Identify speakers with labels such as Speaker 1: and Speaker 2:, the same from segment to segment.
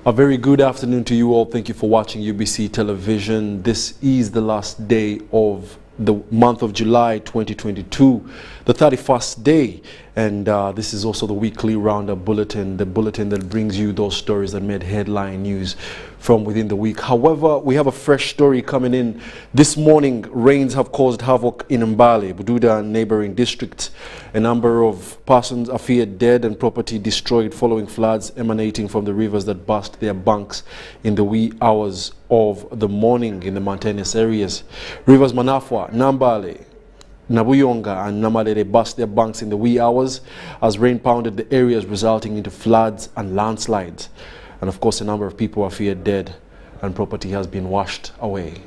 Speaker 1: A very good afternoon to you all. Thank you for watching UBC Television. This is the last day of the month of July 2022, the 31st day, and this is also the weekly roundup bulletin, the bulletin that brings you those stories that made headline news from within the week. However, we have a fresh story coming in this morning. Rains have caused havoc in Mbale, Bududa and neighboring districts. A number of persons are feared dead and property destroyed following floods emanating from the rivers that burst their banks in the wee hours of the morning in the mountainous areas. Rivers Manafwa, Nambale, Nabuyonga and Namalere burst their banks in the wee hours as rain pounded the areas, resulting into floods and landslides. And of course, a number of people are feared dead and property has been washed away.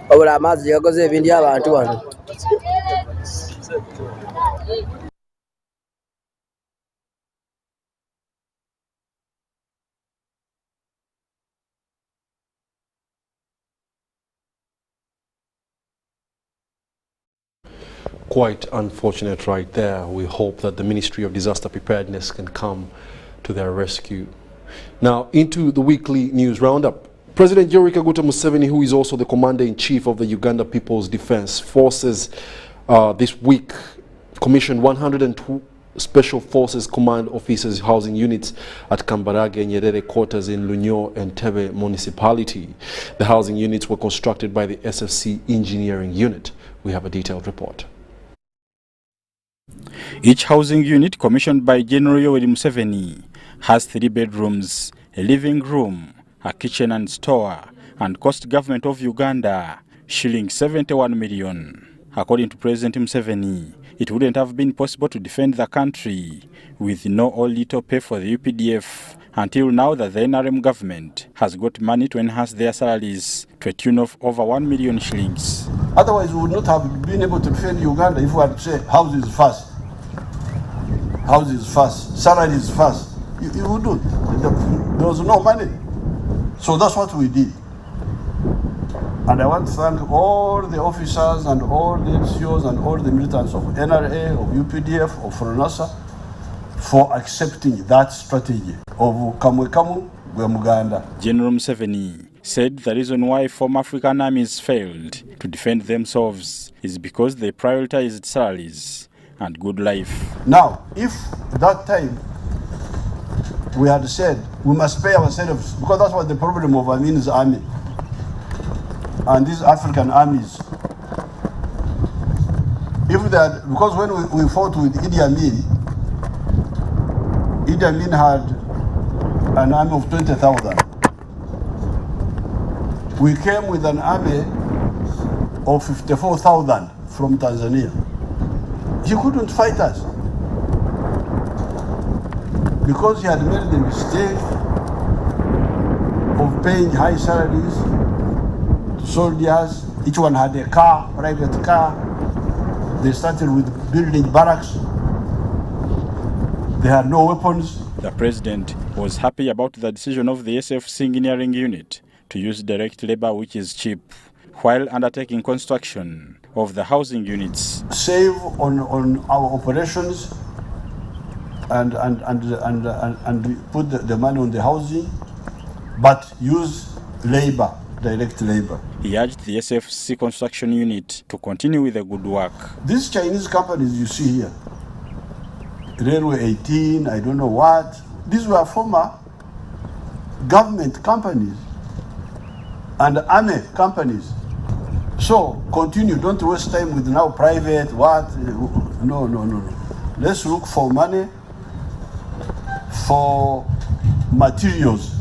Speaker 2: Obula amazi yakoze ebindi abantu wano.
Speaker 1: Quite unfortunate right there. We hope that the Ministry of Disaster Preparedness can come to their rescue. Now, into the weekly news roundup. President Yoweri Kaguta Museveni, who is also the Commander-in-Chief of the Uganda People's Defense Forces, this week commissioned 102 Special Forces Command Officers housing units at Kambarage and Nyerere quarters in Lunyo and Tebe municipality. The housing units were constructed by the SFC Engineering Unit. We have a detailed report.
Speaker 3: Each housing unit commissioned by General Yoweri Museveni has 3 bedrooms, a living room, a kitchen and store, and cost government of Uganda shilling 71 million. According to President Museveni, it wouldn't have been possible to defend the country with no or little pay for the UPDF until now that the NRM government has got money to enhance their salaries to a tune of over 1 million shillings.
Speaker 4: Otherwise, we would not have been able to defend Uganda if we had to say houses first. Houses first, salaries first. You would do. There was no money. So that's what we did. And I want to thank all the officers and all the NCOs and all the militants of NRA, of UPDF, of FRONASA for accepting that strategy of Kamwe Kamu Uganda.
Speaker 3: General Museveni said the reason why former African armies failed to defend themselves is because they prioritized salaries and good life.
Speaker 4: Now, if that time we had said we must pay ourselves, because that's what the problem of Amin's army and these African armies. If that, because when we fought with Idi Amin had an army of 20,000. We came with an army of 54,000 from Tanzania. He couldn't fight us because he had made the mistake of paying high salaries to soldiers. Each one had a car, private car. They started with building barracks. They had no weapons.
Speaker 3: The president was happy about the decision of the SFC engineering unit to use direct labor, which is cheap, while undertaking construction of the housing units.
Speaker 4: Save on our operations and put the money on the housing, but use labor, direct labor.
Speaker 3: He urged the SFC construction unit to continue with the good work.
Speaker 4: These Chinese companies you see here, Railway 18, I don't know what, these were former government companies and army companies. So continue, don't waste time with now private, what, no. Let's look for money for materials.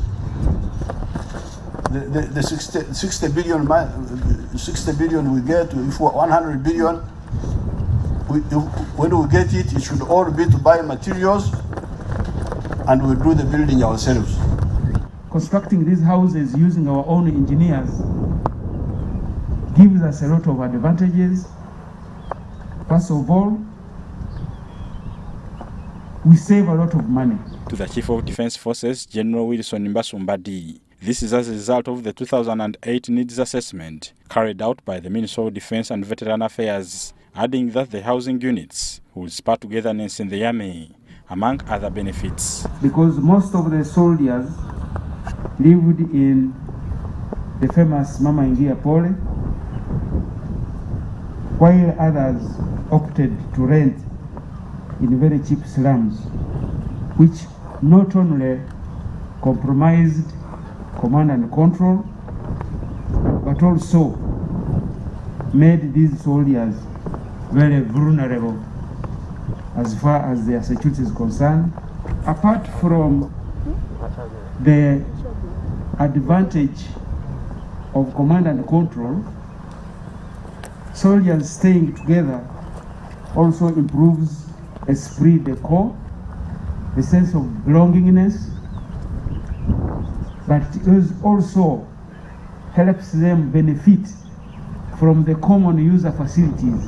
Speaker 4: The 60 billion we get, if 100 billion, when we get it, it should all be to buy materials and we do the building ourselves.
Speaker 5: Constructing these houses using our own engineers gives us a lot of advantages. First of all, we save a lot of money.
Speaker 3: To the Chief of Defense Forces, General Wilson Mbasumbadi, this is as a result of the 2008 needs assessment carried out by the Ministry of Defense and Veteran Affairs, adding that the housing units will spur togetherness in the army, among other benefits.
Speaker 5: Because most of the soldiers lived in the famous Mama Ingia Pole, while others opted to rent in very cheap slums, which not only compromised command and control, but also made these soldiers very vulnerable as far as their security is concerned. Apart from the advantage of command and control, soldiers staying together also improves esprit de corps, the sense of belongingness, but it also helps them benefit from the common user facilities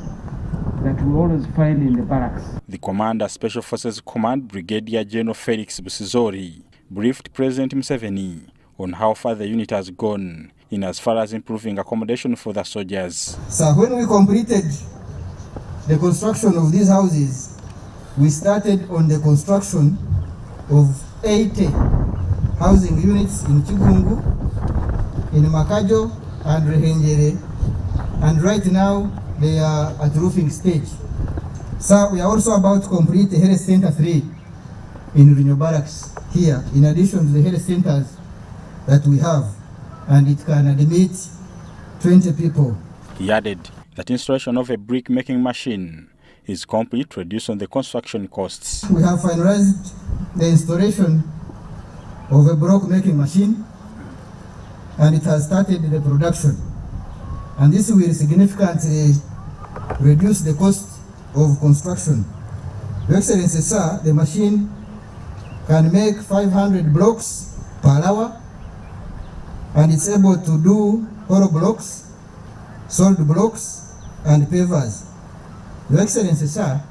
Speaker 5: that we always find in the barracks.
Speaker 3: The Commander, Special Forces Command, Brigadier General Felix Busizori, briefed President Museveni on how far the unit has gone in as far as improving accommodation for the soldiers.
Speaker 6: So when we completed the construction of these houses, we started on the construction of 80 housing units in Chigungu, in Makajo and Rehenjere, and right now they are at roofing stage. So we are also about to complete the Health Center 3 in Rinyo Barracks here, in addition to the health centers that we have, and it can admit 20 people.
Speaker 3: He added that installation of a brick-making machine is complete to reduce on the construction costs.
Speaker 6: We have finalized the installation of a block-making machine, and it has started the production. And this will significantly reduce the cost of construction. Your Excellency, sir, the machine can make 500 blocks per hour, and it's able to do hollow blocks, solid blocks, and pavers. Your Excellency, sir,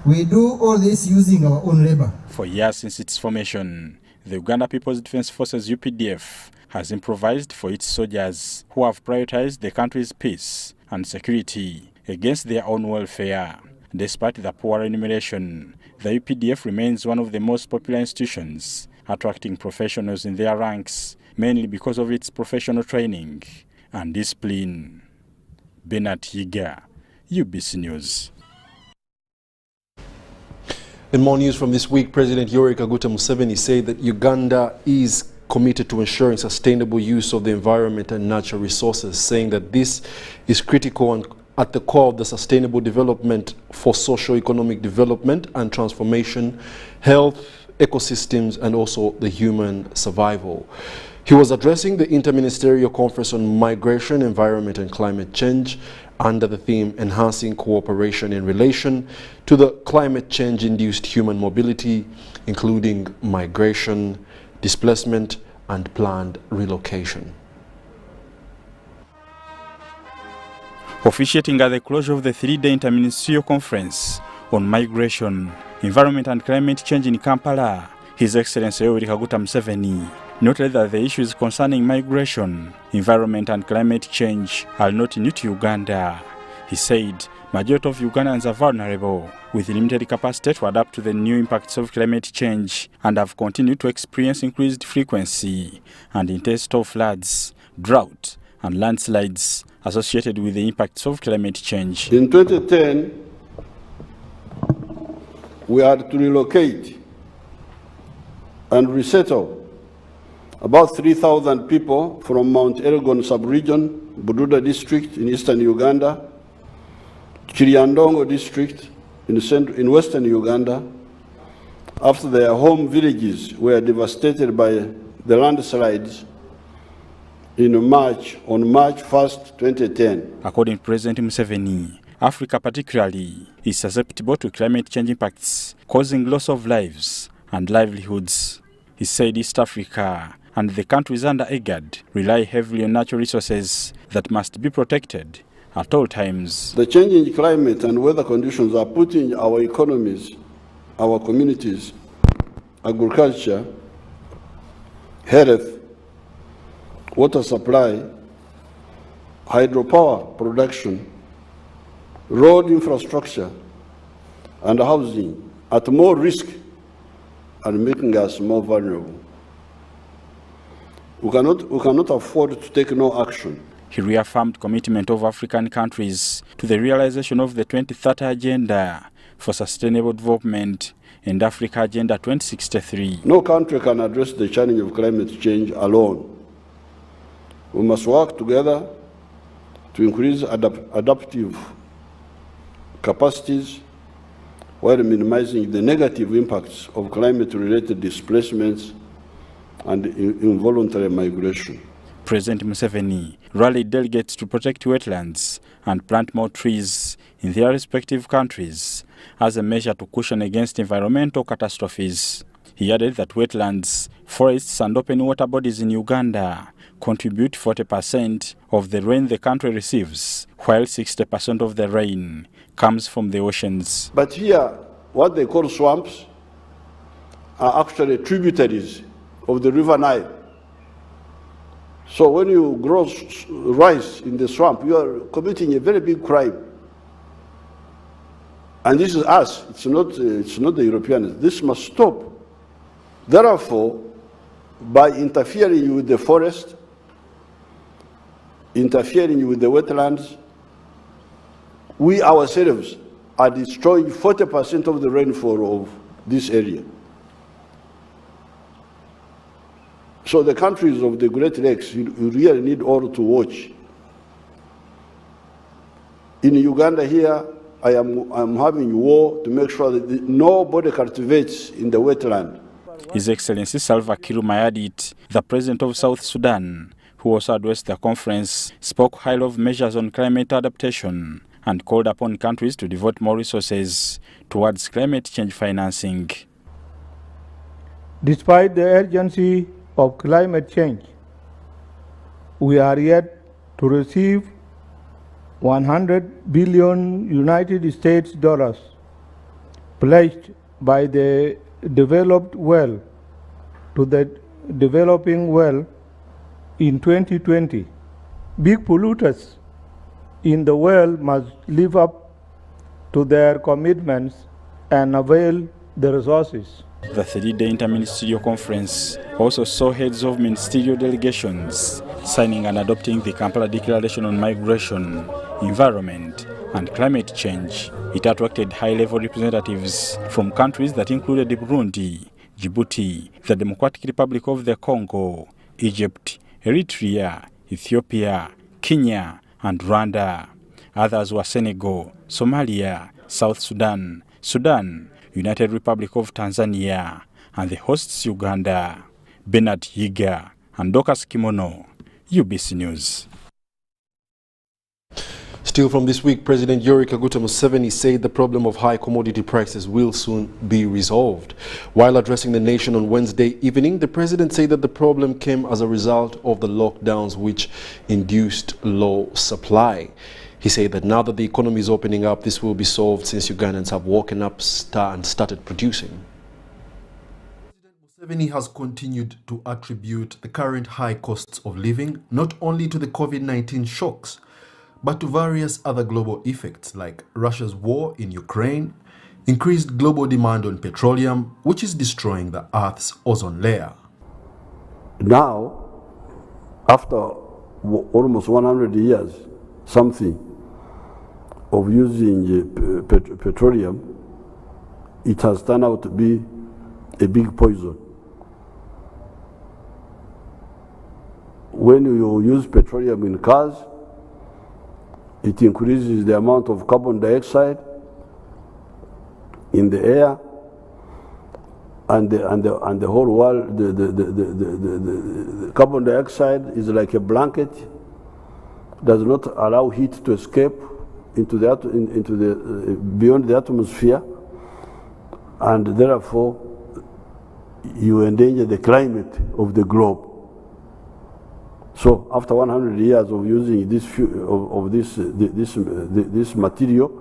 Speaker 6: we do all this using our own labor.
Speaker 3: For years since its formation, the Uganda People's Defense Forces UPDF has improvised for its soldiers who have prioritized the country's peace and security against their own welfare. Despite the poor remuneration, the UPDF remains one of the most popular institutions, attracting professionals in their ranks, mainly because of its professional training and discipline. Bernard Yiga, UBC News.
Speaker 1: In more news from this week, President Yoweri Kaguta Museveni said that Uganda is committed to ensuring sustainable use of the environment and natural resources, saying that this is critical and at the core of the sustainable development for socio-economic development and transformation, health, ecosystems, and also the human survival. He was addressing the Interministerial Conference on Migration, Environment and Climate Change under the theme Enhancing Cooperation in Relation to the Climate Change-Induced Human Mobility, including migration, displacement, and planned relocation.
Speaker 3: Officiating at the closure of the three-day Interministerial Conference on Migration, Environment and Climate Change in Kampala, His Excellency Yoweri Kaguta Museveni noted that the issues concerning migration, environment and climate change are not new to Uganda. He said majority of Ugandans are vulnerable with limited capacity to adapt to the new impacts of climate change and have continued to experience increased frequency and intensity of floods, drought and landslides associated with the impacts of climate change.
Speaker 4: In 2010, we had to relocate and resettle about 3,000 people from Mount Elgon sub-region, Bududa district in eastern Uganda, Kiryandongo district in western Uganda, after their home villages were devastated by the landslides on March 1st, 2010.
Speaker 3: According to President Museveni, Africa particularly is susceptible to climate change impacts, causing loss of lives and livelihoods. He said East Africa and the countries under IGAD rely heavily on natural resources that must be protected at all times.
Speaker 4: The changing climate and weather conditions are putting our economies, our communities, agriculture, health, water supply, hydropower production, road infrastructure, and housing at more risk and making us more vulnerable. We cannot afford to take no action.
Speaker 3: He reaffirmed commitment of African countries to the realization of the 2030 Agenda for Sustainable Development and Africa Agenda 2063.
Speaker 4: No country can address the challenge of climate change alone. We must work together to increase adaptive capacities while minimizing the negative impacts of climate-related displacements and involuntary migration.
Speaker 3: President Museveni rallied delegates to protect wetlands and plant more trees in their respective countries as a measure to cushion against environmental catastrophes. He added that wetlands, forests and open water bodies in Uganda contribute 40% of the rain the country receives, while 60% of the rain comes from the oceans.
Speaker 4: But here, what they call swamps are actually tributaries of the River Nile. So when you grow rice in the swamp, you are committing a very big crime. And this is us, it's not the Europeans. This must stop. Therefore, by interfering with the forest, interfering with the wetlands, we ourselves are destroying 40% of the rainfall of this area. So the countries of the Great Lakes, you really need all to watch. In Uganda here, I'm having war to make sure that nobody cultivates in the wetland.
Speaker 3: His Excellency Salva Kiir Mayardit, the President of South Sudan, who also addressed the conference, spoke highly of measures on climate adaptation and called upon countries to devote more resources towards climate change financing.
Speaker 7: Despite the urgency of climate change, we are yet to receive 100 billion United States dollars pledged by the developed world to the developing world in 2020. Big polluters in the world must live up to their commitments and avail the resources.
Speaker 3: The three-day interministerial conference also saw heads of ministerial delegations signing and adopting the Kampala Declaration on Migration, Environment and Climate Change. It attracted high-level representatives from countries that included Burundi, Djibouti, the Democratic Republic of the Congo, Egypt, Eritrea, Ethiopia, Kenya and Rwanda. Others were Senegal, Somalia, South Sudan, Sudan, United Republic of Tanzania, and the hosts Uganda. Bernard Yiga and Dokas Kimono, UBC News.
Speaker 1: Still from this week, President Yoweri Kaguta Museveni said the problem of high commodity prices will soon be resolved. While addressing the nation on Wednesday evening, the president said that the problem came as a result of the lockdowns which induced low supply. He said that now that the economy is opening up, this will be solved since Ugandans have woken up and started producing. President Museveni has continued to attribute the current high costs of living not only to the COVID-19 shocks, but to various other global effects like Russia's war in Ukraine, increased global demand on petroleum, which is destroying the Earth's ozone layer.
Speaker 4: Now, after almost 100 years, something of using petroleum, it has turned out to be a big poison. When you use petroleum in cars, it increases the amount of carbon dioxide in the air, and the whole world, the carbon dioxide is like a blanket, does not allow heat to escape into the beyond the atmosphere, and therefore you endanger the climate of the globe. So after 100 years of using this material,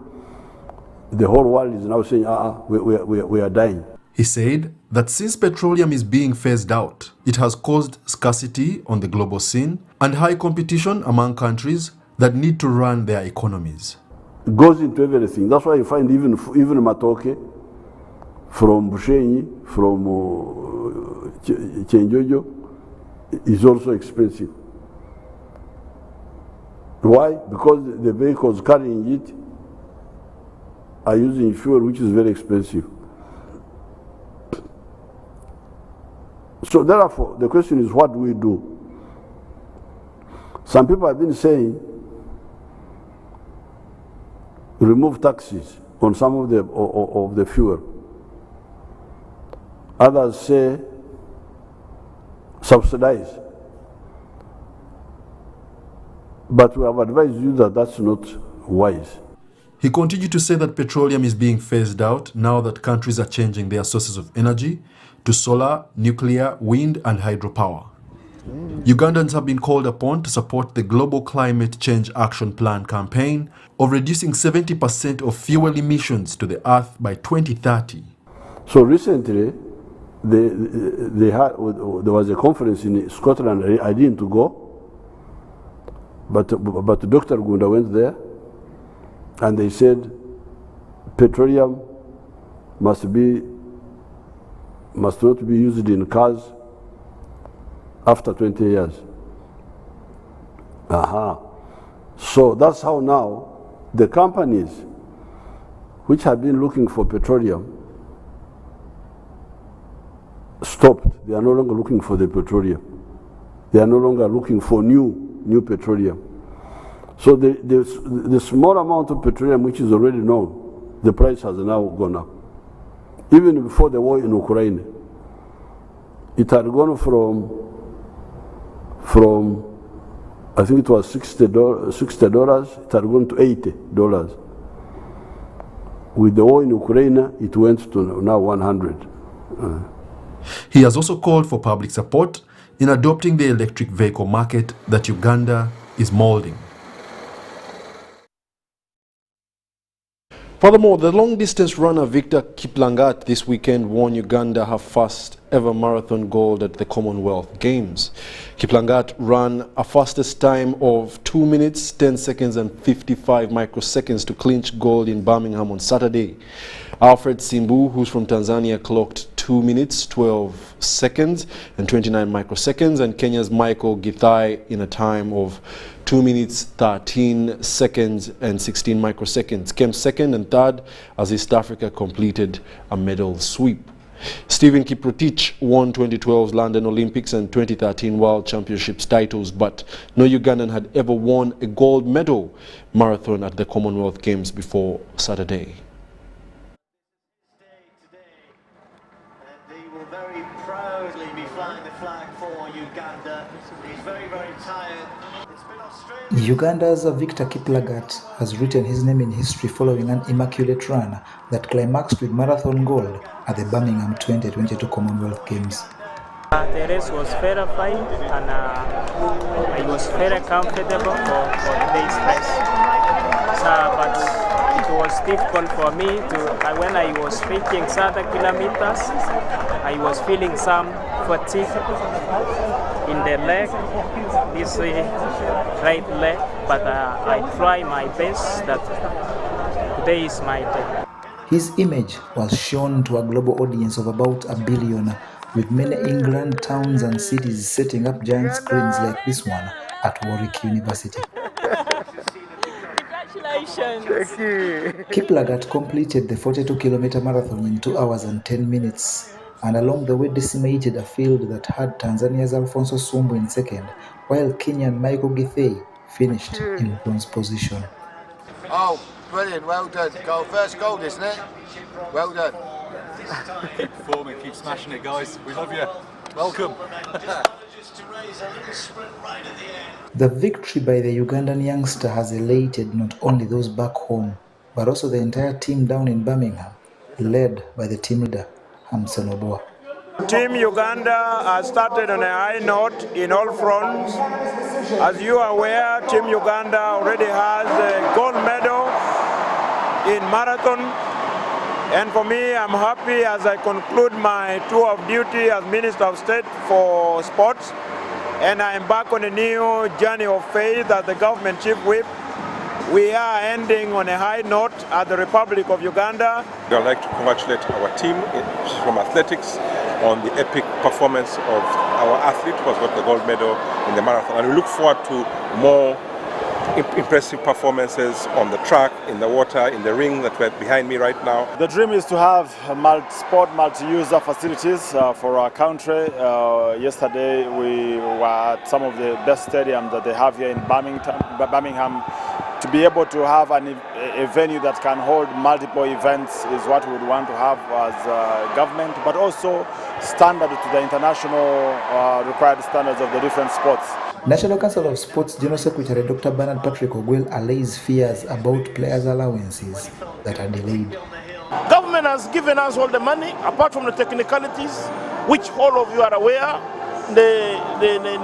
Speaker 4: the whole world is now saying, we are dying.
Speaker 1: He said that since petroleum is being phased out, it has caused scarcity on the global scene and high competition among countries that need to run their economies.
Speaker 4: It goes into everything. That's why you find even matoke from Bushenyi, from Chenjojo, is also expensive. Why? Because the vehicles carrying it are using fuel which is very expensive. So therefore, the question is, what do we do? Some people have been saying, remove taxes on some of the fuel. Others say, subsidize. But we have advised you that that's not wise.
Speaker 1: He continued to say that petroleum is being phased out now that countries are changing their sources of energy to solar, nuclear, wind and hydropower. Ugandans have been called upon to support the Global Climate Change Action Plan campaign of reducing 70% of fuel emissions to the earth by 2030.
Speaker 4: So recently, there was a conference in Scotland. I didn't go. But Dr. Gunda went there, and they said petroleum must not be used in cars after 20 years. So that's how now the companies which have been looking for petroleum stopped. They are no longer looking for the petroleum. They are no longer looking for new petroleum. So the small amount of petroleum which is already known, the price has now gone up. Even before the war in Ukraine, it had gone from I think it was $60, it had gone to $80. With the war in Ukraine, it went to now 100.
Speaker 1: He has also called for public support in adopting the electric vehicle market that Uganda is molding. Furthermore, the long-distance runner Victor Kiplangat this weekend won Uganda her first ever marathon gold at the Commonwealth Games. Kiplangat ran a fastest time of 2 minutes, 10 seconds and 55 microseconds to clinch gold in Birmingham on Saturday. Alfred Simbu, who's from Tanzania, clocked 2 minutes, 12 seconds and 29 microseconds, and Kenya's Michael Githai in a time of 2 minutes, 13 seconds and 16 microseconds, came second and third as East Africa completed a medal sweep. Stephen Kiprotich won 2012's London Olympics and 2013 World Championships titles, but no Ugandan had ever won a gold medal marathon at the Commonwealth Games before Saturday.
Speaker 8: He will very proudly be flying the flag for Uganda. He's very, very tired. It's been Australia.
Speaker 9: Uganda's Victor Kiplagat has written his name in history following an immaculate run that climaxed with marathon gold at the Birmingham 2022 Commonwealth Games.
Speaker 10: The race was very fine and I was very comfortable for today's race. But it was difficult for me to, when I was reaching 30 kilometers, I was feeling some fatigue in the leg, this right leg, but I try my best that today is my day.
Speaker 9: His image was shown to a global audience of about 1 billion, with many England towns and cities setting up giant screens like this one at Warwick University.
Speaker 10: Congratulations!
Speaker 9: Thank you. Kiplagat completed the 42-kilometer marathon in 2 hours and 10 minutes, and along the way decimated a field that had Tanzania's Alfonso Sumbu in second, while Kenyan Michael Githei finished in bronze position.
Speaker 11: Oh, brilliant, well done. First gold, isn't it? Well done.
Speaker 12: Keep performing, keep smashing it, guys. We love you. Welcome.
Speaker 9: The victory by the Ugandan youngster has elated not only those back home, but also the entire team down in Birmingham, led by the team leader, Hamson Oboa.
Speaker 13: Team Uganda has started on a high note in all fronts. As you are aware, Team Uganda already has a gold medal in marathon. And for me, I'm happy as I conclude my tour of duty as Minister of State for Sports. And I embark on a new journey of faith as the government chief whip. We are ending on a high note at the Republic of Uganda.
Speaker 14: I'd like to congratulate our team from athletics on the epic performance of our athlete who has got the gold medal in the marathon. And we look forward to more impressive performances on the track, in the water, in the ring that we're behind me right now.
Speaker 15: The dream is to have multi-sport, multi-user facilities for our country. Yesterday we were at some of the best stadiums that they have here in Birmingham. To be able to have a venue that can hold multiple events is what we would want to have as government, but also standard to the international required standards of the different sports.
Speaker 9: National Council of Sports General Secretary Dr. Bernard Patrick Ogwell allays fears about players' allowances that are delayed.
Speaker 16: Government has given us all the money, apart from the technicalities, which all of you are aware. The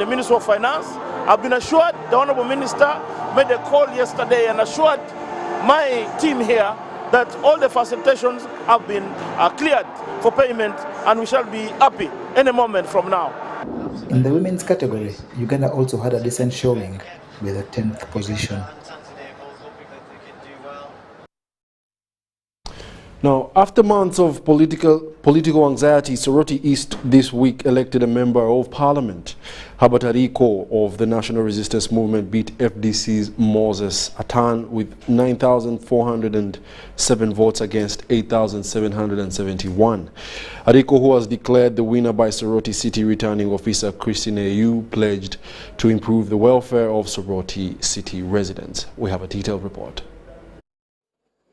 Speaker 16: Minister of Finance have been assured, the Honourable Minister made a call yesterday and assured my team here that all the facilitations have been cleared for payment, and we shall be happy any moment from now.
Speaker 9: In the women's category, Uganda also had a decent showing with a 10th position.
Speaker 1: Now, after months of political anxiety, Soroti East this week elected a member of parliament. Herbert Ariko of the National Resistance Movement beat FDC's Moses Atan with 9,407 votes against 8,771. Ariko, who was declared the winner by Soroti City Returning Officer Christine Ayu, pledged to improve the welfare of Soroti City residents. We have a detailed report.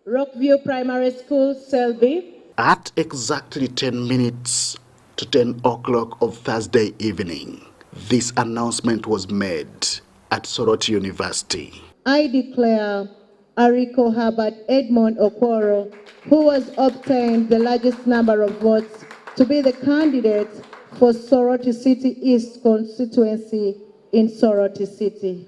Speaker 17: Rockview Primary School, Selby.
Speaker 18: At exactly 10 minutes to 10 o'clock of Thursday evening, this announcement was made at Soroti University.
Speaker 17: I declare Ariko Herbert Edmond Okoro, who has obtained the largest number of votes, to be the candidate for Soroti City East constituency in Soroti City.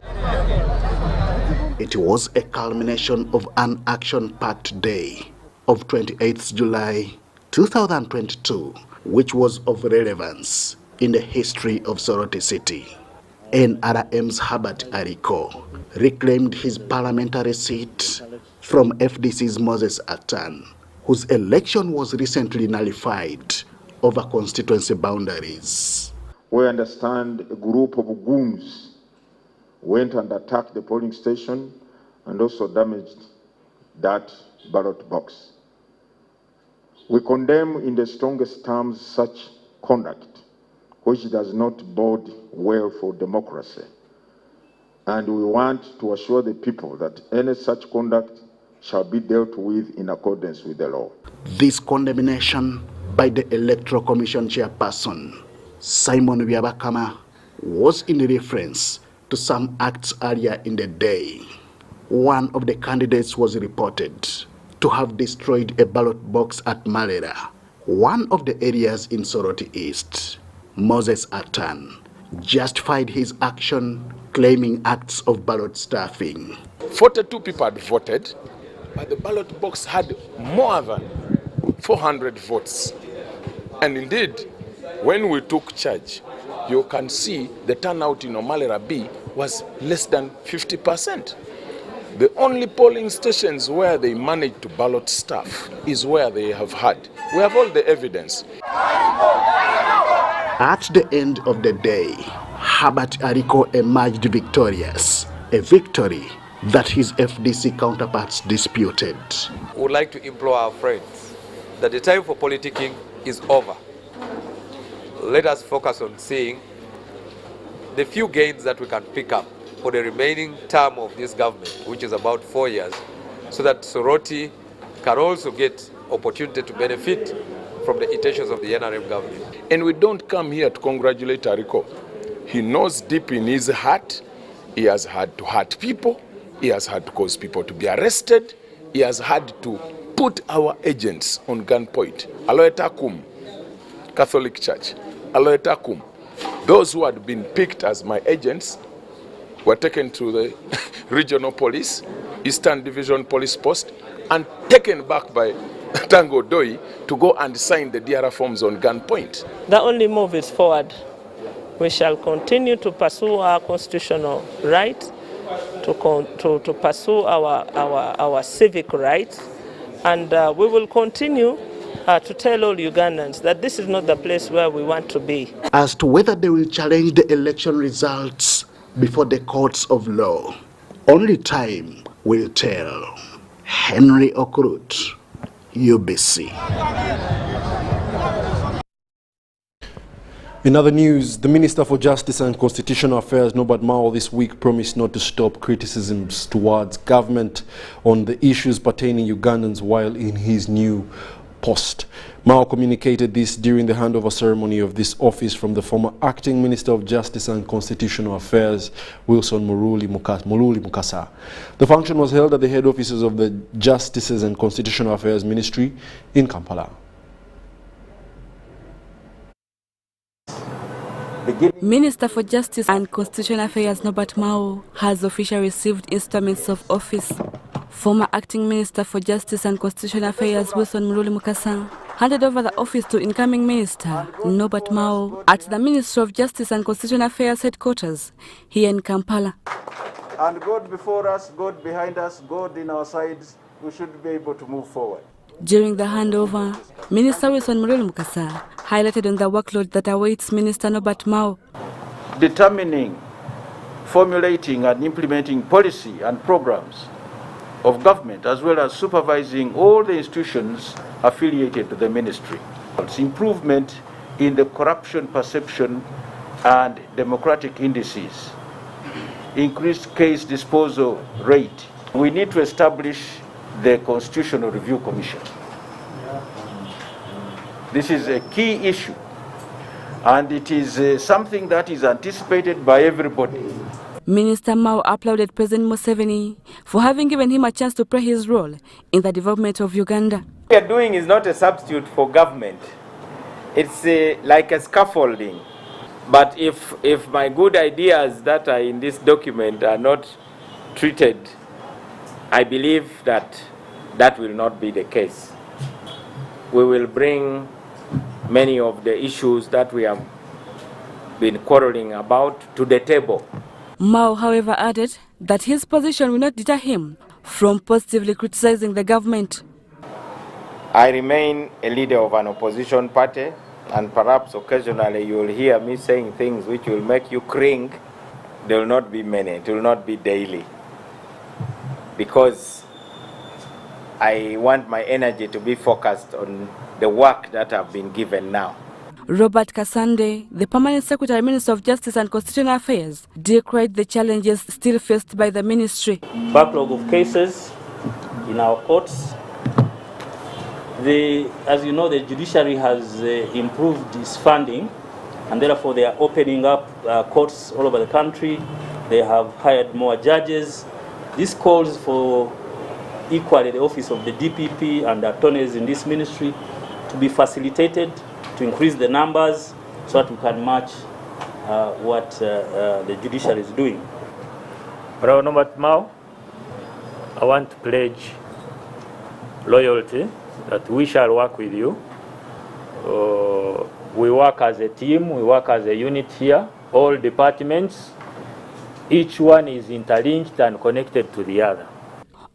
Speaker 18: It was a culmination of an action-packed day of 28th July 2022, which was of relevance in the history of Soroti City. NRM's Herbert Ariko reclaimed his parliamentary seat from FDC's Moses Atan, whose election was recently nullified over constituency boundaries.
Speaker 19: We understand a group of goons went and attacked the polling station and also damaged that ballot box. We condemn in the strongest terms such conduct, which does not bode well for democracy. And we want to assure the people that any such conduct shall be dealt with in accordance with the law.
Speaker 18: This condemnation by the Electoral Commission chairperson, Simon Byabakama, was in reference to some acts earlier in the day. One of the candidates was reported to have destroyed a ballot box at Malera, one of the areas in Soroti East. Moses Atan justified his action, claiming acts of ballot stuffing.
Speaker 20: 42 people had voted, but the ballot box had more than 400 votes. And indeed, when we took charge, you can see the turnout in Omalera B was less than 50%. The only polling stations where they managed to ballot stuff is where they have had. We have all the evidence.
Speaker 18: At the end of the day, Herbert Ariko emerged victorious, a victory that his FDC counterparts disputed.
Speaker 21: We would like to implore our friends that the time for politicking is over. Let us focus on seeing the few gains that we can pick up for the remaining term of this government, which is about 4 years, so that Soroti can also get opportunity to benefit from the intentions of the NRM government.
Speaker 20: And we don't come here to congratulate Ariko. He knows deep in his heart, he has had to hurt people, he has had to cause people to be arrested, he has had to put our agents on gunpoint. Aloetakum, Catholic Church, Aloetakum. Those who had been picked as my agents were taken to the regional police, Eastern Division Police Post, and taken back by Tango Doi to go and sign the DRA forms on gunpoint.
Speaker 10: The only move is forward. We shall continue to pursue our constitutional right, to pursue our civic rights, and we will continue to tell all Ugandans that this is not the place where we want to be.
Speaker 18: As to whether they will challenge the election results before the courts of law, only time will tell. Henry Okrut, UBC.
Speaker 1: In other news, the Minister for Justice and Constitutional Affairs, Norbert Mao, this week promised not to stop criticisms towards government on the issues pertaining Ugandans while in his new post. Mao communicated this during the handover ceremony of this office from the former Acting Minister of Justice and Constitutional Affairs, Wilson Mululi Mukasa. The function was held at the head offices of the Justices and Constitutional Affairs Ministry in Kampala.
Speaker 22: Minister for Justice and Constitutional Affairs Norbert Mao has officially received instruments of office. Former Acting Minister for Justice and Constitutional Affairs Wilson Mululi Mukasa handed over the office to incoming Minister Norbert Mao at the Ministry of Justice and Constitutional Affairs headquarters here in Kampala.
Speaker 23: And God before us, God behind us, God in our sides, we should be able to move forward.
Speaker 22: During the handover, Minister Wilson Mululi Mukasa highlighted on the workload that awaits Minister Norbert Mao.
Speaker 23: Determining, formulating and implementing policy and programs of government, as well as supervising all the institutions affiliated to the ministry. It's improvement in the corruption perception and democratic indices, increased case disposal rate. We need to establish the Constitutional Review Commission. This is a key issue, and it is something that is anticipated by everybody.
Speaker 22: Minister Mao applauded President Museveni for having given him a chance to play his role in the development of Uganda.
Speaker 10: What we are doing is not a substitute for government. It's like a scaffolding. But if my good ideas that are in this document are not treated
Speaker 2: I believe that that will not be the case. We will bring many of the issues that we have been quarreling about to the table.
Speaker 22: Mao, however, added that his position will not deter him from positively criticizing the government.
Speaker 2: I remain a leader of an opposition party, and perhaps occasionally you will hear me saying things which will make you cringe. There will not be many, it will not be daily, because I want my energy to be focused on the work that I've been given now.
Speaker 22: Robert Kasande, the Permanent Secretary, Minister of Justice and Constitutional Affairs, decried the challenges still faced by the ministry.
Speaker 5: Backlog of cases in our courts. As you know, the judiciary has improved its funding, and therefore they are opening up courts all over the country. They have hired more judges. This calls for equally the office of the DPP and the attorneys in this ministry to be facilitated, to increase the numbers so that we can match what the judiciary is doing.
Speaker 6: Bravo Mao, I want to pledge loyalty that we shall work with you. We work as a team, we work as a unit here, all departments. Each one is interlinked and connected to the other.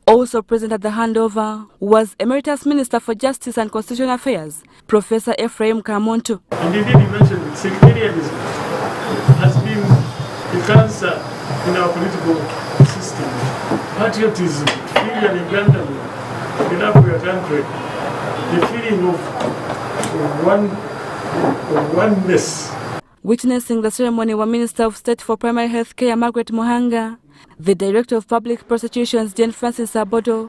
Speaker 22: Also present at the handover was Emeritus Minister for Justice and Constitutional Affairs, Professor Ephraim Kamonto.
Speaker 24: And indeed, he mentioned that sectarianism has been a cancer in our political system. Patriotism, feeling in Uganda, in our country, the feeling of oneness.
Speaker 22: Witnessing the ceremony were Minister of State for Primary Health Care, Margaret Mohanga, the Director of Public Prosecutions, Jane Francis Abodo.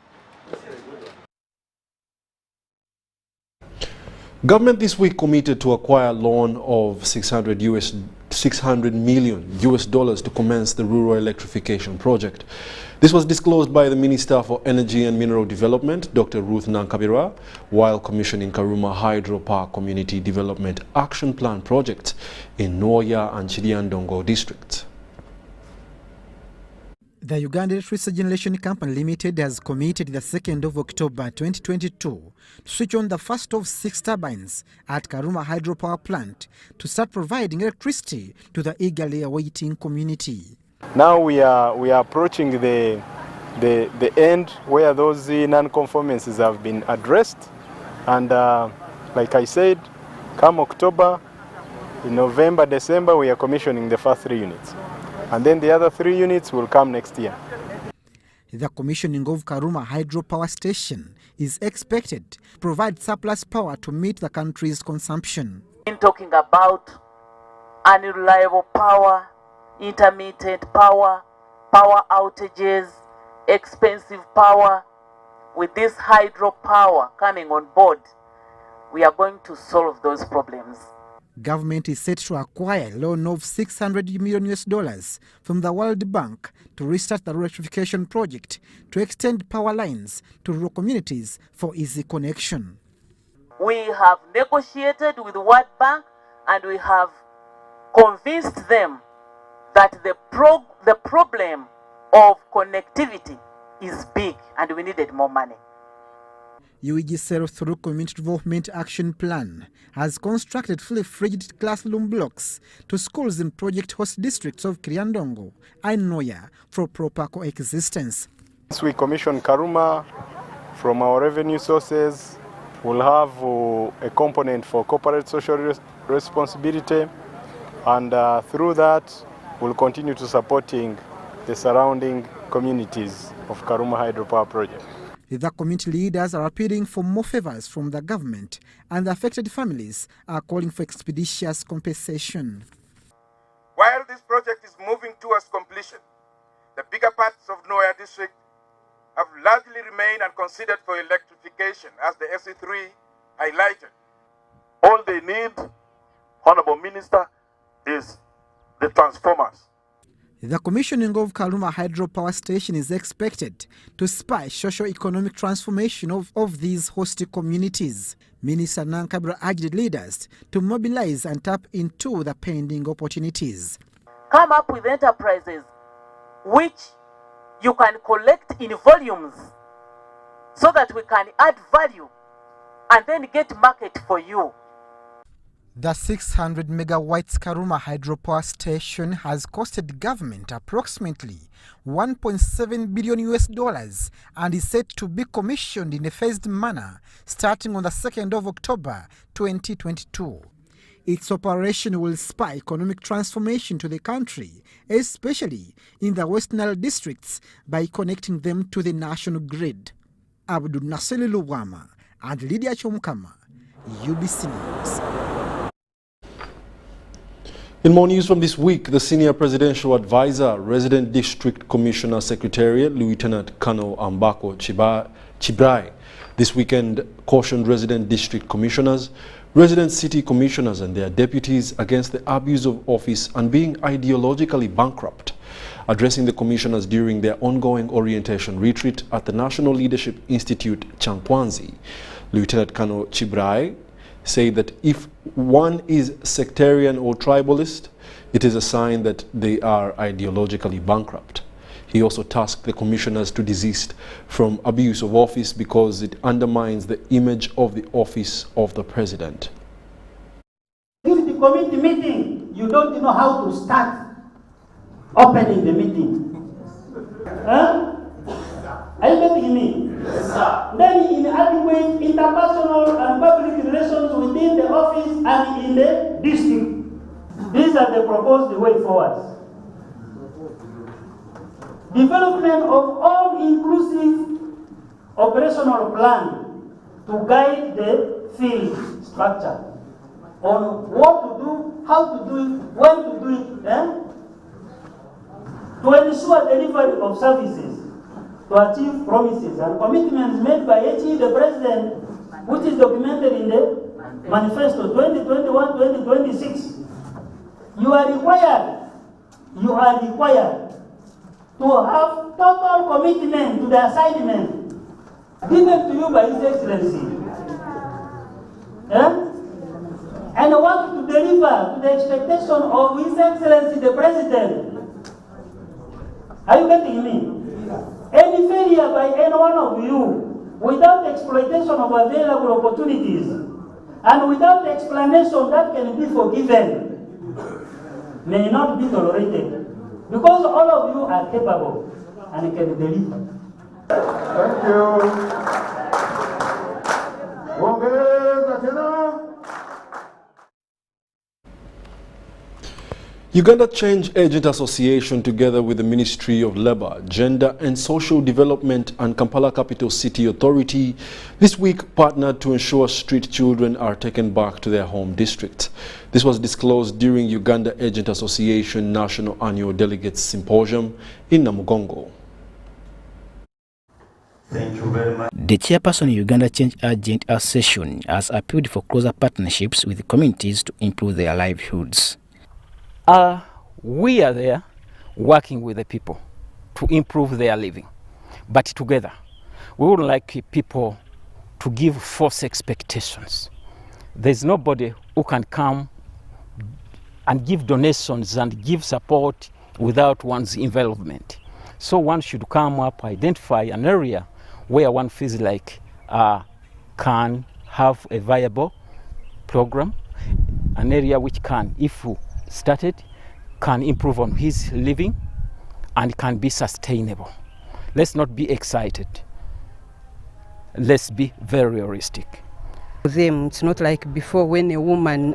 Speaker 1: Government this week committed to acquire a loan of $600 million to commence the rural electrification project. This was disclosed by the Minister for Energy and Mineral Development, Dr. Ruth Nankabirwa, while commissioning Karuma Hydropower Community Development Action Plan projects in Noya and Chiriandongo districts.
Speaker 25: The Uganda Electricity Generation Company Limited has committed the 2nd of October 2022 to switch on the first of 6 turbines at Karuma Hydropower Plant to start providing electricity to the eagerly awaiting community.
Speaker 26: Now we are approaching the end where those non-conformances have been addressed, and like I said, come October, in November, December, we are commissioning the first 3 units. And then the other 3 units will come next year.
Speaker 25: The commissioning of Karuma Hydropower Station is expected to provide surplus power to meet the country's consumption.
Speaker 27: In talking about unreliable power, intermittent power, power outages, expensive power, with this hydropower coming on board, we are going to solve those problems.
Speaker 25: Government is set to acquire a loan of $600 million from the World Bank to restart the electrification project to extend power lines to rural communities for easy connection.
Speaker 27: We have negotiated with the World Bank and we have convinced them that the problem of connectivity is big and we needed more money.
Speaker 25: UEGCL, through Community Development Action Plan, has constructed fully fledged classroom blocks to schools in project host districts of Chiriandongo and Noya for proper coexistence.
Speaker 26: Once we commission Karuma, from our revenue sources, we'll have a component for corporate social responsibility, and through that, we'll continue to supporting the surrounding communities of Karuma Hydropower Project.
Speaker 25: The community leaders are appealing for more favors from the government, and the affected families are calling for expeditious compensation.
Speaker 28: While this project is moving towards completion, the bigger parts of Noya district have largely remained unconsidered for electrification, as the SC3 highlighted.
Speaker 16: All they need, Honorable Minister, is the transformers.
Speaker 25: The commissioning of Karuma Hydropower Station is expected to spur socio-economic transformation of these host communities. Minister Nankabirwa urged leaders to mobilize and tap into the pending opportunities.
Speaker 27: Come up with enterprises which you can collect in volumes so that we can add value and then get market for you.
Speaker 25: The 600 megawatts Karuma hydropower station has costed the government approximately $1.7 billion and is set to be commissioned in a phased manner starting on the 2nd of October 2022. Its operation will spur economic transformation to the country, especially in the West Nile districts, by connecting them to the national grid. Abdul Nasili Luwama and Lydia Chomkama, UBC News.
Speaker 1: In more news from this week, the Senior Presidential Advisor, Resident District Commissioner Secretariat, Lieutenant Colonel Ambako Chibrai, this weekend cautioned resident district commissioners, resident city commissioners and their deputies against the abuse of office and being ideologically bankrupt. Addressing the commissioners during their ongoing orientation retreat at the National Leadership Institute, Chankwanzi, Lieutenant Colonel Chibrai said that if one is sectarian or tribalist, it is a sign that they are ideologically bankrupt. He also tasked the commissioners to desist from abuse of office because it undermines the image of the office of the president.
Speaker 3: If the committee meeting, you don't know how to start opening the meeting. Huh? Are you getting me? Yes, sir. Then inadequate interpersonal and public relations within the office and in the district. These are the proposed way forward. Development of all-inclusive operational plan to guide the field structure on what to do, how to do it, when to do it, to ensure delivery of services, to achieve promises and commitments made by HE, the President, which is documented in the Manifesto 2021-2026. You are required to have total commitment to the assignment given to you by His Excellency. And want to deliver to the expectation of His Excellency the President. Are you getting me? Any failure by any one of you without exploitation of available opportunities and without explanation that can be forgiven may not be tolerated, because all of you are capable and can deliver.
Speaker 28: Thank you.
Speaker 1: Uganda Change Agent Association, together with the Ministry of Labour, Gender and Social Development and Kampala Capital City Authority, this week partnered to ensure street children are taken back to their home districts. This was disclosed during Uganda Agent Association National Annual Delegates Symposium in Namugongo.
Speaker 4: Thank you very much. The chairperson of Uganda Change Agent Association has appealed for closer partnerships with communities to improve their livelihoods.
Speaker 7: We are there working with the people to improve their living. But together, we would like people to give false expectations. There's nobody who can come and give donations and give support without one's involvement. So one should come up, identify an area where one feels like can have a viable program, an area which can, if started, can improve on his living and can be sustainable. Let's not be excited. Let's be very realistic.
Speaker 8: For them, it's not like before when a woman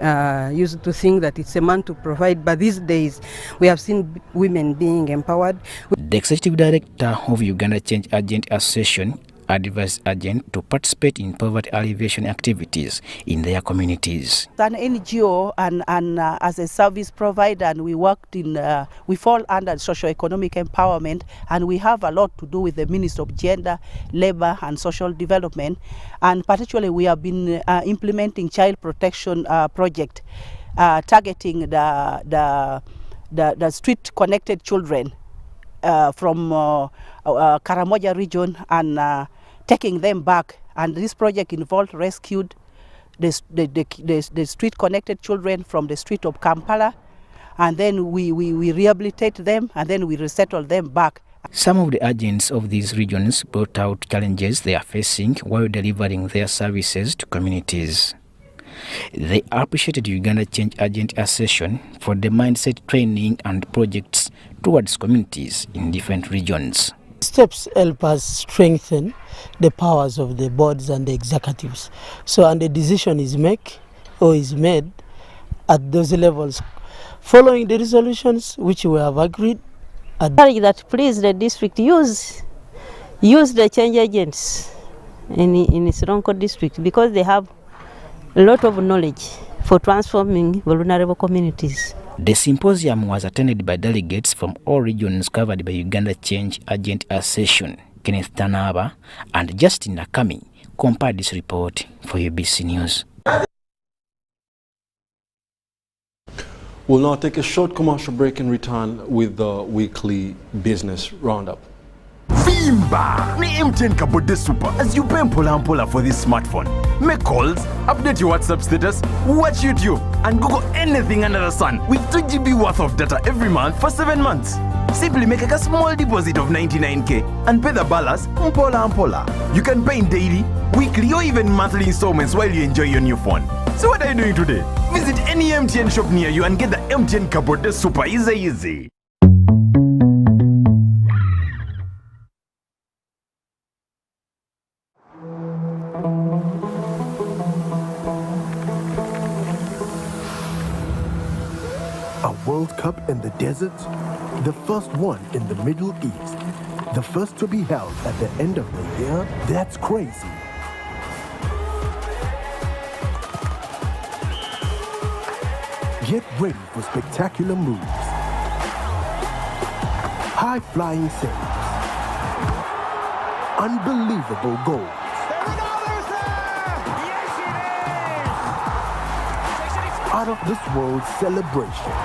Speaker 8: used to think that it's a man to provide, but these days we have seen women being empowered.
Speaker 4: The executive director of Uganda Change Agent Association advised agents to participate in poverty alleviation activities in their communities.
Speaker 27: An NGO and as a service provider, and we worked in, we fall under socio-economic empowerment, and we have a lot to do with the Ministry of Gender, Labour and Social Development, and particularly we have been implementing child protection project targeting the street-connected children from Karamoja region and taking them back. And this project involved rescued the street-connected children from the street of Kampala, and then we rehabilitate them, and then we resettle them back
Speaker 4: Some of the agents of these regions brought out challenges they are facing while delivering their services to communities. They appreciated Uganda Change Agent Association for the mindset training and projects towards communities in different regions.
Speaker 9: Steps help us strengthen the powers of the boards and the executives. So, and the decision is made at those levels, following the resolutions which we have agreed.
Speaker 11: That please the district use the change agents in Sironko district because they have a lot of knowledge for transforming vulnerable communities.
Speaker 4: The symposium was attended by delegates from all regions covered by Uganda Change Agent Association. Kenneth Tanaba and Justin Nakami compiled this report for UBC News.
Speaker 1: We'll now take a short commercial break and return with the weekly business roundup.
Speaker 12: Vimba! Ni MTN Kabode Super as you pay mpola for this smartphone. Make calls, update your WhatsApp status, watch YouTube, and Google anything under the sun with 2 GB worth of data every month for 7 months. Simply make a small deposit of 99k and pay the balance mpola. You can pay in daily, weekly, or even monthly installments while you enjoy your new phone. So what are you doing today? Visit any MTN shop near you and get the MTN Kabode Super easy.
Speaker 13: A World Cup in the desert? The first one in the Middle East. The first to be held at the end of the year? That's crazy. Get ready for spectacular moves, high-flying saves, unbelievable goals, out-of-this-world celebrations.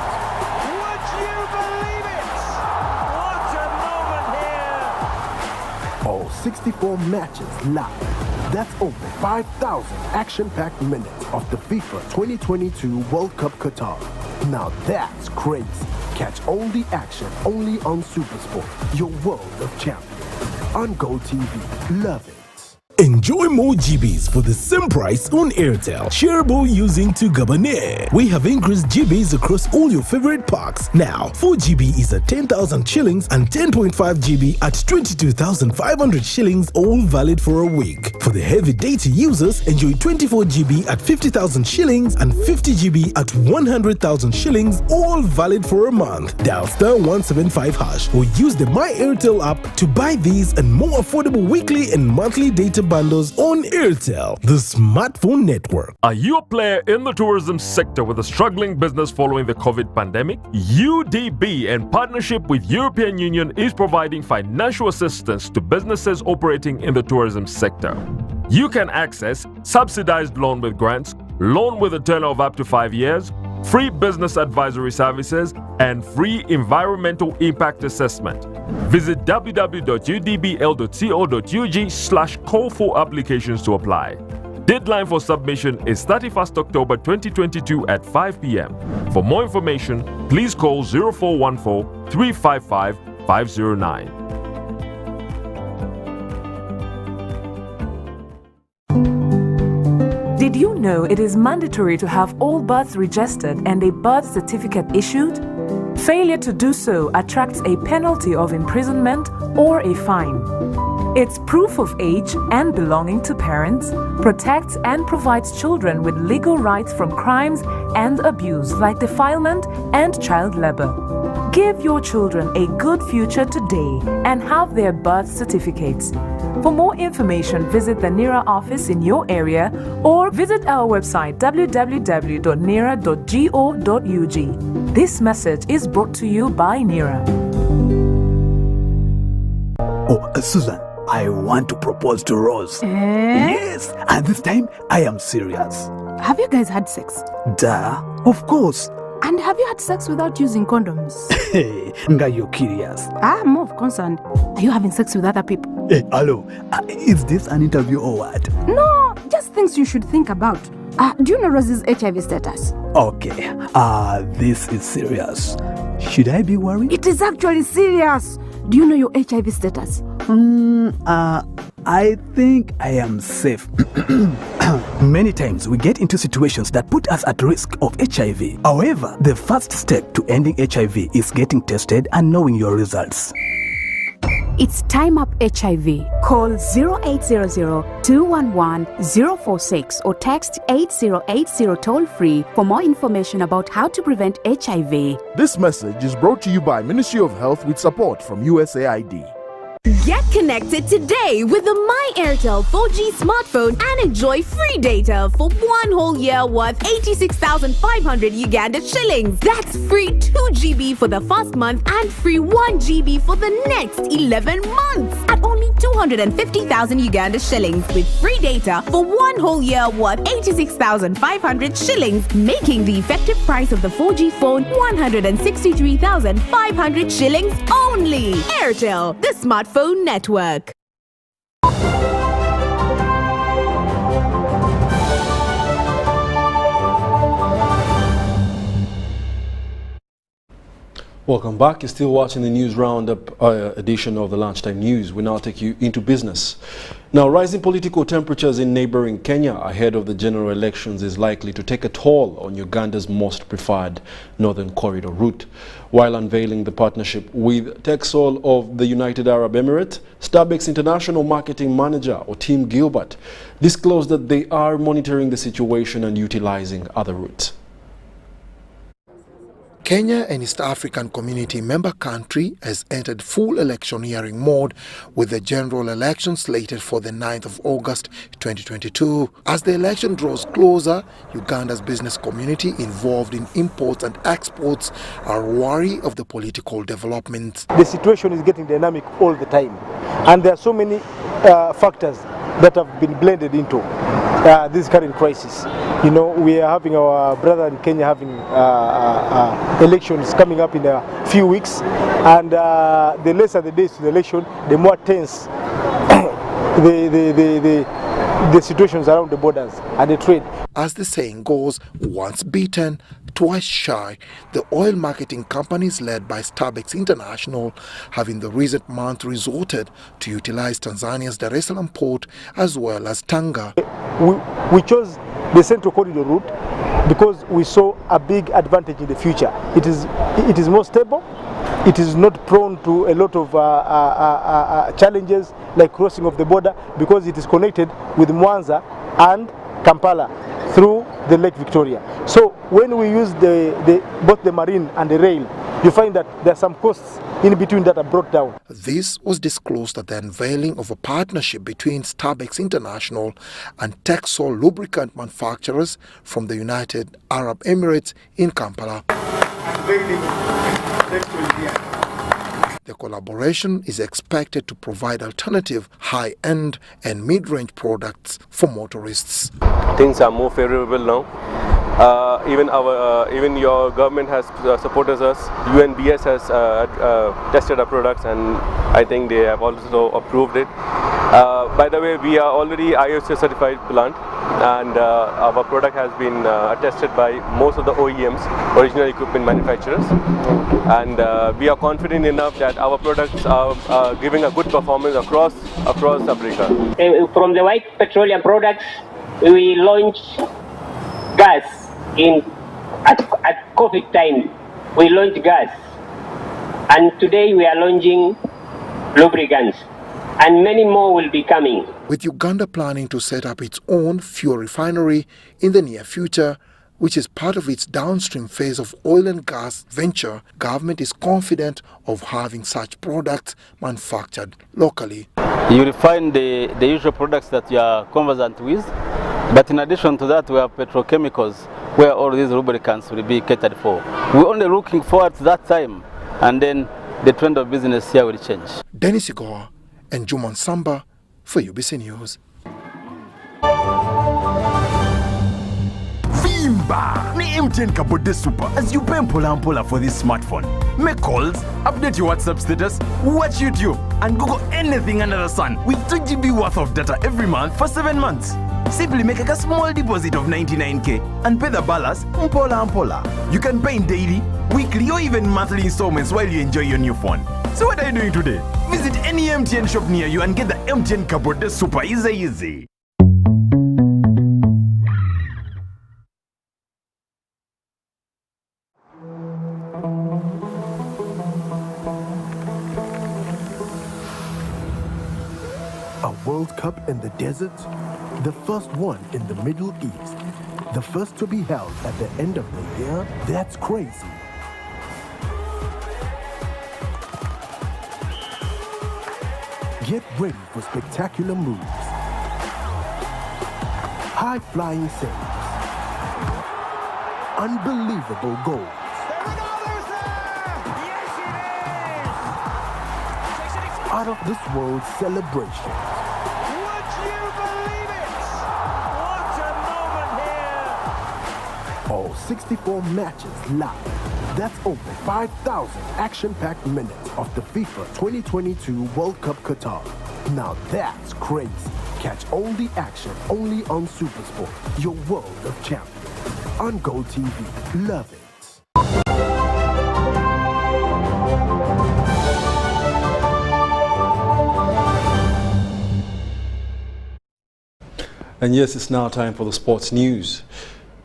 Speaker 14: Would you believe it? What a moment here!
Speaker 13: All 64 matches live. That's over 5,000 action-packed minutes of the FIFA 2022 World Cup Qatar. Now that's crazy. Catch all the action only on SuperSport, your world of champions. On Gold TV, love it.
Speaker 15: Enjoy more GBs for the same price on Airtel. Shareable using 2 Gabonais. We have increased GBs across all your favorite packs. Now, 4 GB is at 10,000 shillings and 10.5 GB at 22,500 shillings, all valid for a week. For the heavy data users, enjoy 24 GB at 50,000 shillings and 50 GB at 100,000 shillings, all valid for a month. Dial *175# or use the My Airtel app to buy these and more affordable weekly and monthly data bundles on Airtel, the smartphone network.
Speaker 17: Are you a player in the tourism sector with a struggling business following the COVID pandemic? UDB, in partnership with European Union, is providing financial assistance to businesses operating in the tourism sector. You can access subsidized loan with grants, loan with a tenure of up to 5 years, free business advisory services, and free environmental impact assessment. Visit www.udbl.co.ug/call for applications to apply. Deadline for submission is 31st October 2022 at 5 p.m. For more information, please call 0414 355 509.
Speaker 19: Did you know it is mandatory to have all births registered and a birth certificate issued? Failure to do so attracts a penalty of imprisonment or a fine. It's proof of age and belonging to parents, protects and provides children with legal rights from crimes and abuse like defilement and child labor. Give your children a good future today and have their birth certificates. For more information, visit the NERA office in your area or visit our website www.nera.go.ug. This message is brought to you by NERA.
Speaker 29: Oh, Susan, I want to propose to Rose. Yes, and this time I am serious.
Speaker 30: Have you guys had sex?
Speaker 29: Duh, of course.
Speaker 30: And have you had sex without using condoms?
Speaker 29: Hey, nga you're curious.
Speaker 30: I'm more concerned. Are you having sex with other people?
Speaker 29: Hey, hello, is this an interview or what?
Speaker 30: No, just things you should think about. Do you know Rose's HIV status?
Speaker 29: Okay, this is serious. Should I be worried?
Speaker 30: It is actually serious. do you know your HIV status?
Speaker 29: I think I am safe. Many times we get into situations that put us at risk of HIV. However, the first step to ending HIV is getting tested and knowing your results.
Speaker 30: It's Time Up HIV. Call 0800-211-046 or text 8080 toll-free for more information about how to prevent HIV.
Speaker 2: This message is brought to you by Ministry of Health with support from USAID.
Speaker 5: Get connected today with the My Airtel 4G smartphone and enjoy free data for 1 whole year worth 86,500 Uganda shillings. That's free 2 GB for the first month and free 1 GB for the next 11 months at only 250,000 Uganda shillings with free data for 1 whole year worth 86,500 shillings, making the effective price of the 4G phone 163,500 shillings only. Airtel, the smartphone network.
Speaker 1: Welcome back. You're still watching the News Roundup edition of the Lunchtime News. We now take you into business. Now, rising political temperatures in neighboring Kenya ahead of the general elections is likely to take a toll on Uganda's most preferred Northern Corridor route. While unveiling the partnership with Texol of the United Arab Emirates, Starbucks International Marketing Manager, Tim Gilbert, disclosed that they are monitoring the situation and utilizing other routes.
Speaker 25: Kenya, an East African Community member country, has entered full electioneering mode with the general election slated for the 9th of August 2022. As the election draws closer, Uganda's business community involved in imports and exports are wary of the political developments.
Speaker 6: The situation is getting dynamic all the time, and there are so many factors that have been blended into this current crisis. You know, we are having our brother in Kenya having elections coming up in a few weeks, and the lesser the days to the election, the more tense the situations around the borders and the trade.
Speaker 25: As the saying goes, once beaten, twice shy, the oil marketing companies led by Starbucks International have in the recent month resorted to utilize Tanzania's Dar es Salaam port as well as Tanga.
Speaker 6: We chose the Central Corridor route because we saw a big advantage in the future. It is more stable. It is not prone to a lot of challenges like crossing of the border because it is connected with Mwanza and Kampala through the Lake Victoria. So when we use both the marine and the rail, you find that there are some costs in between that are brought down.
Speaker 25: This was disclosed at the unveiling of a partnership between Starbucks International and Texol lubricant manufacturers from the United Arab Emirates in Kampala. The collaboration is expected to provide alternative high-end and mid-range products for motorists.
Speaker 10: Things are more favorable now. Even your government has supported us. UNBS has tested our products, and I think they have also approved it. By the way, we are already IOC certified plant, and our product has been tested by most of the OEMs, original equipment manufacturers, and we are confident enough that our products are giving a good performance across Africa.
Speaker 18: From the white petroleum products, we launched gas at COVID time. We launched gas, and today we are launching lubricants, and many more will be coming.
Speaker 25: With Uganda planning to set up its own fuel refinery in the near future, which is part of its downstream phase of oil and gas venture, government is confident of having such products manufactured locally.
Speaker 20: You refine the usual products that you are conversant with, but in addition to that, we have petrochemicals where all these lubricants will be catered for. We're only looking forward to that time, and then the trend of business here will change.
Speaker 25: Dennis Igoa and Juman Samba for UBC News.
Speaker 12: Vimba ni MTN Kabode Super as you pay mpola for this smartphone. Make calls, update your WhatsApp status, watch YouTube, and Google anything under the sun with 2 GB worth of data every month for 7 months. Simply make a small deposit of 99k and pay the balance mpola. You can pay in daily, weekly, or even monthly installments while you enjoy your new phone. So what are you doing today? Visit any MTN shop near you and get the MTN Kabode Super easy.
Speaker 13: A World Cup in the desert? The first one in the Middle East. The first to be held at the end of the year? That's crazy. Get ready for spectacular moves. High-flying saves. Unbelievable goals. Out of this world celebration.
Speaker 14: Would you believe it? What a moment here!
Speaker 13: All 64 matches live. That's over 5,000 action-packed minutes of the FIFA 2022 World Cup Qatar. Now that's crazy. Catch all the action only on SuperSport, your world of champions. On Go TV. Love it.
Speaker 1: And yes, it's now time for the sports news.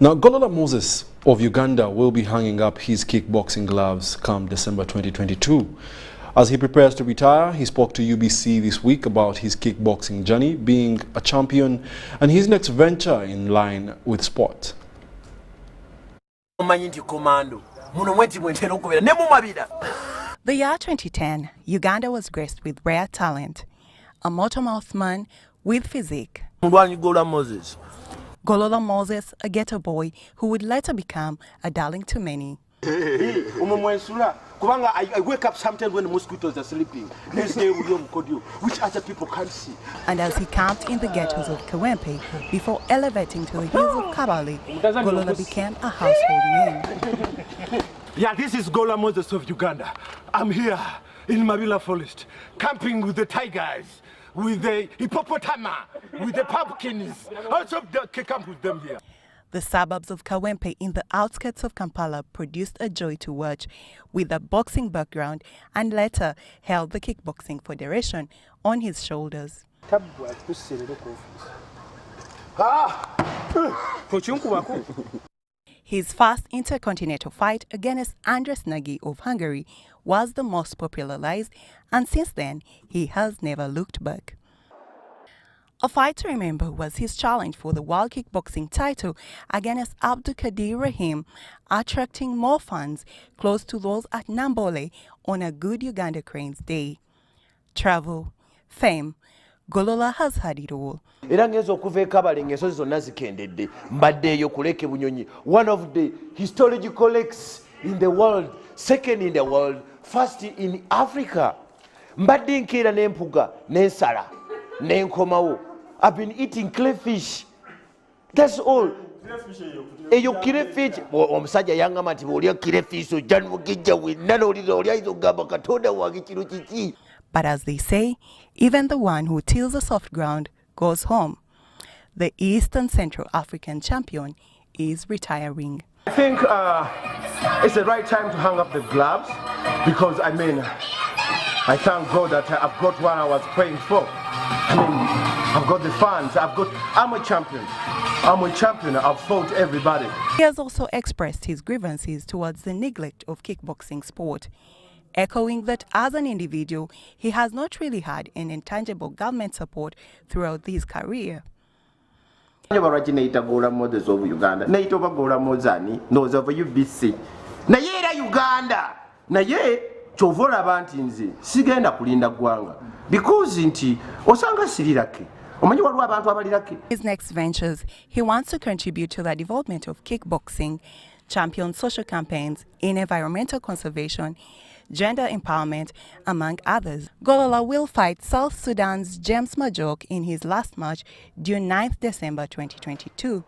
Speaker 1: Now, Golola Moses of Uganda will be hanging up his kickboxing gloves come December 2022. As he prepares to retire, he spoke to UBC this week about his kickboxing journey, being a champion, and his next venture in line with sport.
Speaker 3: The year 2010, Uganda was graced with rare talent, a motor-mouthed man with physique. Golola Moses, a ghetto boy who would later become a darling to many. I wake up sometimes when the mosquitoes are sleeping. Next day which other people can't see. And as he camped in the ghettos of Kawempe before elevating to the hills of Kabale, Golola became a household name.
Speaker 6: Yeah, this is Golola Moses of Uganda. I'm here in Mabila Forest, camping with the tigers, with the hippopotami, with the pumpkins. Also camp with them here.
Speaker 3: The suburbs of Kawempe in the outskirts of Kampala produced a joy to watch with a boxing background and later held the Kickboxing Federation on his shoulders. His first intercontinental fight against Andres Nagy of Hungary was the most popularized, and since then he has never looked back. A fight to remember was his challenge for the World Kickboxing title against Abdul Kadir Rahim, attracting more fans close to those at Nambole on a good Uganda Cranes Day. Travel, fame, Golola has had it all. One of the historical lakes in the world, second in the world, first in Africa. I've been eating crayfish. That's all. Crayfish. But as they say, even the one who tills the soft ground goes home. The East and Central African champion is retiring. I think it's the right time to hang up the gloves because I thank God that I've got what I was praying for. I've got the fans, I'm a champion. I've fought everybody. He has also expressed his grievances towards the neglect of kickboxing sport, echoing that as an individual, he has not really had an intangible government support throughout his career. Chovola abantu nze sigenda kulinda gwanga because nti osanga sirirake omanyi waliwo abantu abalirake. His next ventures, he wants to contribute to the development of kickboxing, champion social campaigns in environmental conservation, gender empowerment, among others. Golola will fight South Sudan's James Majok in his last match due 9th December 2022.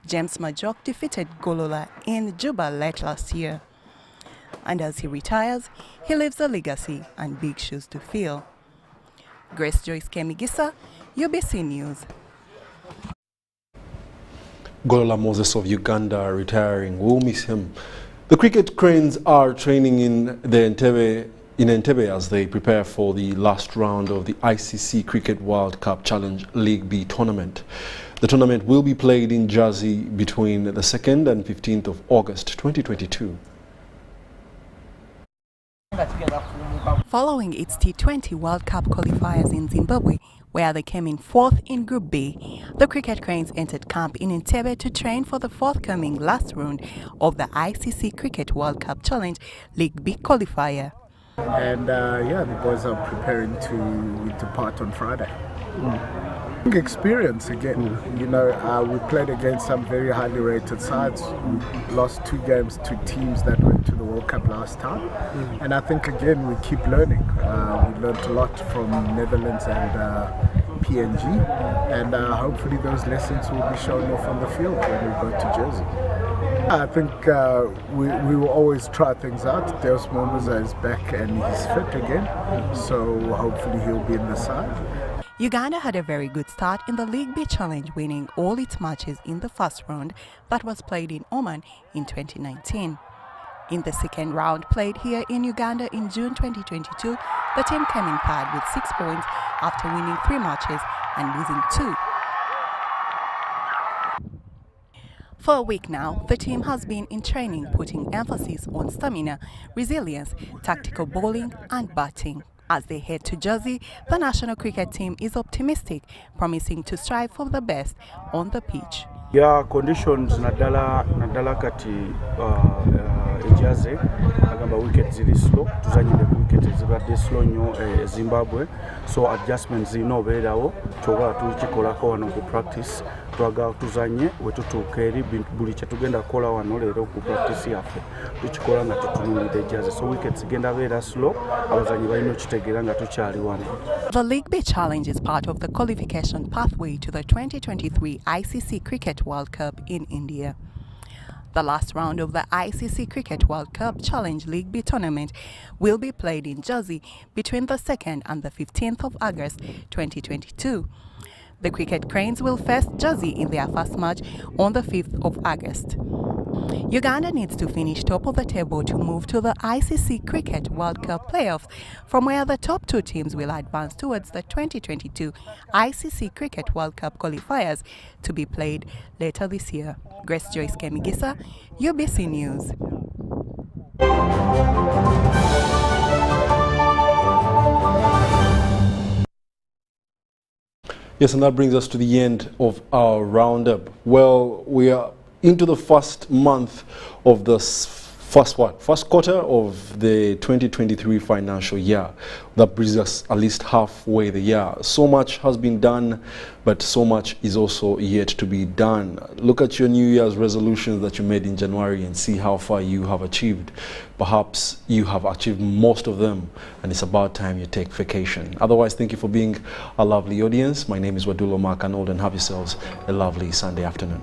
Speaker 3: James Majok defeated Golola in Juba late last year. And as he retires, he leaves a legacy and big shoes to fill. Grace Joyce Kemigisa, UBC News.
Speaker 1: Golola Moses of Uganda retiring. We'll miss him. The cricket cranes are training in the Entebbe in Entebbe as they prepare for the last round of the ICC Cricket World Cup Challenge League B tournament. The tournament will be played in Jersey between the 2nd and 15th of August 2022.
Speaker 7: Following its T20 World Cup qualifiers in Zimbabwe, where they came in 4th in Group B, the Cricket Cranes entered camp in Entebbe to train for the forthcoming last round of the ICC Cricket World Cup Challenge League B qualifier.
Speaker 8: And yeah, the boys are preparing to depart on Friday. Experience again. You know, we played against some very highly rated sides. We lost 2 games to teams that went to the World Cup last time. And I think again we keep learning. We learned a lot from Netherlands and PNG, and hopefully those lessons will be shown off on the field when we go to Jersey. I think we will always try things out. Deus Momuza is back and he's fit again, so hopefully he'll be in the side.
Speaker 7: Uganda had a very good start in the League B Challenge, winning all its matches in the first round that was played in Oman in 2019. In the second round, played here in Uganda in June 2022, the team came in third with 6 points after winning 3 matches and losing 2. For a week now, the team has been in training, putting emphasis on stamina, resilience, tactical bowling and batting. As they head to Jersey, the national cricket team is optimistic, promising to strive for the best on the pitch.
Speaker 16: Yeah, conditions nadala kati Jersey agamba wicket ziri slow, tuzanyire wicket zibadde slow nnyo Zimbabwe, so adjustments zino obeerawo kyogala tukikolako wano ku practice twagala tuzanye wetutuuka eri buli kye tugenda kukola wano leero ku practice yaffe tukikola nga tutunuulidde Jersey, so wickets zigenda beera slow, abazanyi balina okitegeera nga tukyali wano.
Speaker 7: The League B Challenge is part of the qualification pathway to the 2023 ICC Cricket World Cup in India. The last round of the ICC Cricket World Cup Challenge League B tournament will be played in Jersey between the 2nd and the 15th of August 2022. The Cricket Cranes will face Jersey in their first match on the 5th of August. Uganda needs to finish top of the table to move to the ICC Cricket World Cup playoffs, from where the top 2 teams will advance towards the 2022 ICC Cricket World Cup qualifiers to be played later this year. Grace Joyce Kemigisa, UBC News.
Speaker 1: Yes, and that brings us to the end of our roundup. Well, we are into the first month of the first quarter of the 2023 financial year. That brings us at least halfway the year. So much has been done, but so much is also yet to be done. Look at your New Year's resolutions that you made in January and see how far you have achieved. Perhaps you have achieved most of them, and it's about time you take vacation. Otherwise, thank you for being a lovely audience. My name is Wadulo, Arnold, and have yourselves a lovely Sunday afternoon.